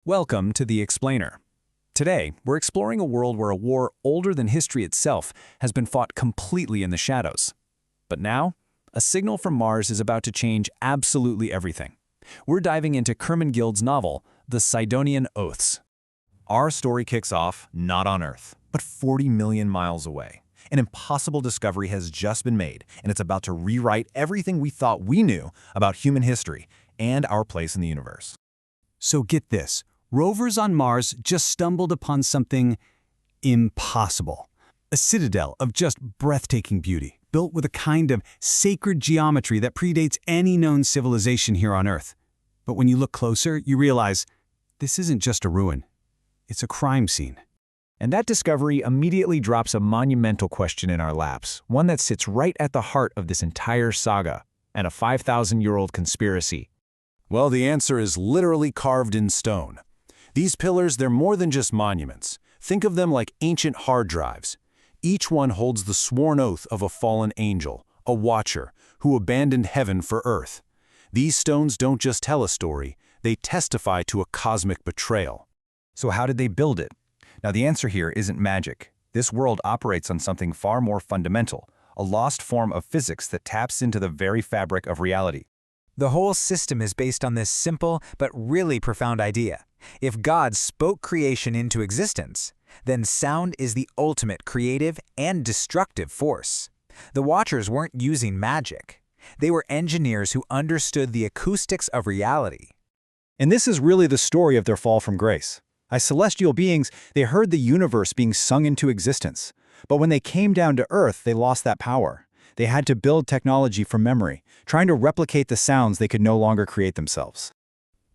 Welcome to The Explainer. Today, we're exploring a world where a war older than history itself has been fought completely in the shadows. But now, a signal from Mars is about to change absolutely everything. We're diving into Kierkegaard's novel, The CYDONIAN OATHS. Our story kicks off not on Earth, but 40 million miles away. An impossible discovery has just been made, and it's about to rewrite everything we thought we knew about human history and our place in the universe. So get this. Rovers on Mars just stumbled upon something impossible. A citadel of just breathtaking beauty, built with a kind of sacred geometry that predates any known civilization here on Earth. But when you look closer, you realize this isn't just a ruin. It's a crime scene. And that discovery immediately drops a monumental question in our laps, one that sits right at the heart of this entire saga, and a 5,000-year-old conspiracy. Well, the answer is literally carved in stone. These pillars, they're more than just monuments. Think of them like ancient hard drives. Each one holds the sworn oath of a fallen angel, a watcher, who abandoned heaven for earth. These stones don't just tell a story, they testify to a cosmic betrayal. So how did they build it? Now, the answer here isn't magic. This world operates on something far more fundamental, a lost form of physics that taps into the very fabric of reality. The whole system is based on this simple but really profound idea. If God spoke creation into existence, then sound is the ultimate creative and destructive force. The Watchers weren't using magic. They were engineers who understood the acoustics of reality. And this is really the story of their fall from grace. As celestial beings, they heard the universe being sung into existence. But when they came down to Earth, they lost that power. They had to build technology from memory, trying to replicate the sounds they could no longer create themselves.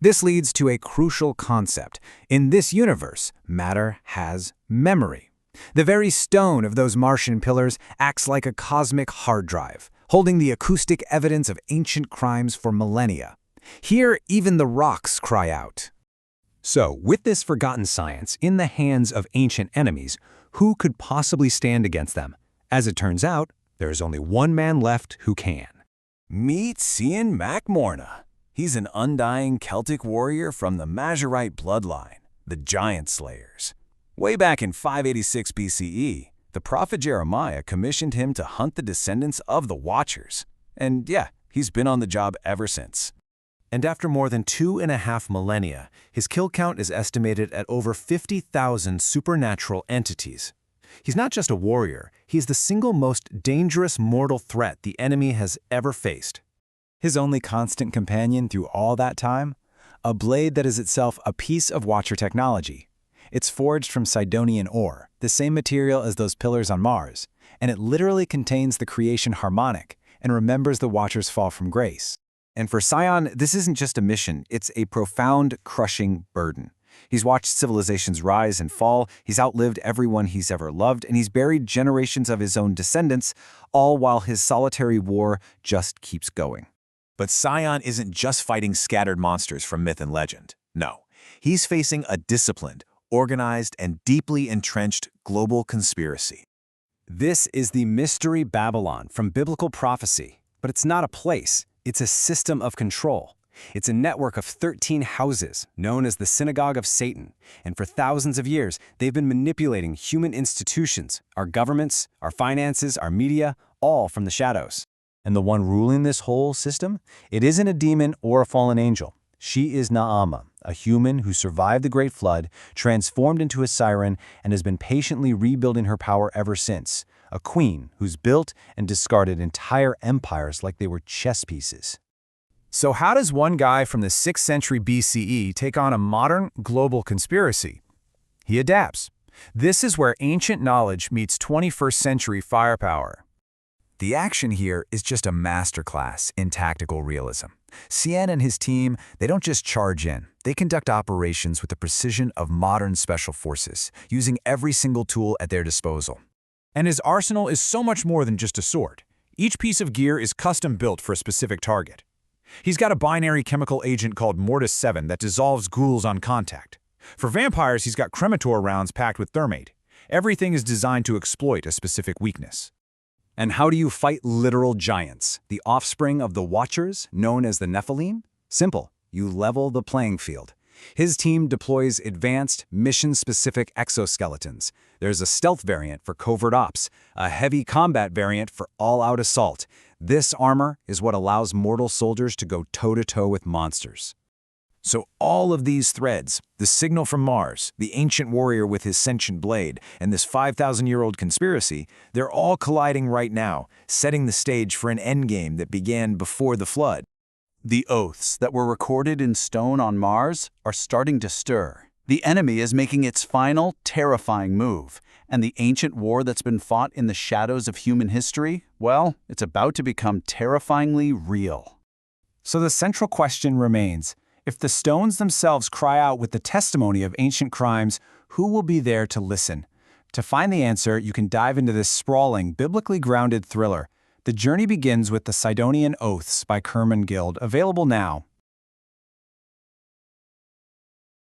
This leads to a crucial concept. In this universe, matter has memory. The very stone of those Martian pillars acts like a cosmic hard drive, holding the acoustic evidence of ancient crimes for millennia. Here, even the rocks cry out. So, with this forgotten science in the hands of ancient enemies, who could possibly stand against them? As it turns out, there is only one man left who can. Meet Cian Morna. He's an undying Celtic warrior from the Majorite bloodline, the Giant Slayers. Way back in 586 BCE, the prophet Jeremiah commissioned him to hunt the descendants of the Watchers. And yeah, he's been on the job ever since. And after more than 2.5 millennia, his kill count is estimated at over 50,000 supernatural entities. He's not just a warrior, he's the single most dangerous mortal threat the enemy has ever faced. His only constant companion through all that time? A blade that is itself a piece of Watcher technology. It's forged from Cydonian ore, the same material as those pillars on Mars, and it literally contains the creation harmonic and remembers the Watcher's fall from grace. And for Cian, this isn't just a mission, it's a profound, crushing burden. He's watched civilizations rise and fall, he's outlived everyone he's ever loved, and he's buried generations of his own descendants, all while his solitary war just keeps going. But Cian isn't just fighting scattered monsters from myth and legend. No, he's facing a disciplined, organized, and deeply entrenched global conspiracy. This is the Mystery Babylon from biblical prophecy, but it's not a place, it's a system of control. It's a network of 13 houses, known as the Synagogue of Satan, and for thousands of years, they've been manipulating human institutions, our governments, our finances, our media, all from the shadows. And the one ruling this whole system? It isn't a demon or a fallen angel. She is Naama, a human who survived the Great Flood, transformed into a siren, and has been patiently rebuilding her power ever since. A queen who's built and discarded entire empires like they were chess pieces. So how does one guy from the 6th century BCE take on a modern global conspiracy? He adapts. This is where ancient knowledge meets 21st century firepower. The action here is just a masterclass in tactical realism. Cian and his team, they don't just charge in. They conduct operations with the precision of modern special forces, using every single tool at their disposal. And his arsenal is so much more than just a sword. Each piece of gear is custom built for a specific target. He's got a binary chemical agent called Mortis 7 that dissolves ghouls on contact. For vampires, he's got cremator rounds packed with thermate. Everything is designed to exploit a specific weakness. And how do you fight literal giants, the offspring of the Watchers, known as the NEPHILIM? Simple. You level the playing field. His team deploys advanced, mission-specific exoskeletons. There's a stealth variant for covert ops, a heavy combat variant for all-out assault. This armor is what allows mortal soldiers to go toe-to-toe with monsters. So all of these threads, the signal from Mars, the ancient warrior with his sentient blade, and this 5,000-year-old conspiracy, they're all colliding right now, setting the stage for an endgame that began before the flood. The oaths that were recorded in stone on Mars are starting to stir. The enemy is making its final, terrifying move, and the ancient war that's been fought in the shadows of human history, well, it's about to become terrifyingly real. So the central question remains, if the stones themselves cry out with the testimony of ancient crimes, who will be there to listen? To find the answer, you can dive into this sprawling, biblically grounded thriller. The journey begins with the CYDONIAN Oaths by Guild, available now.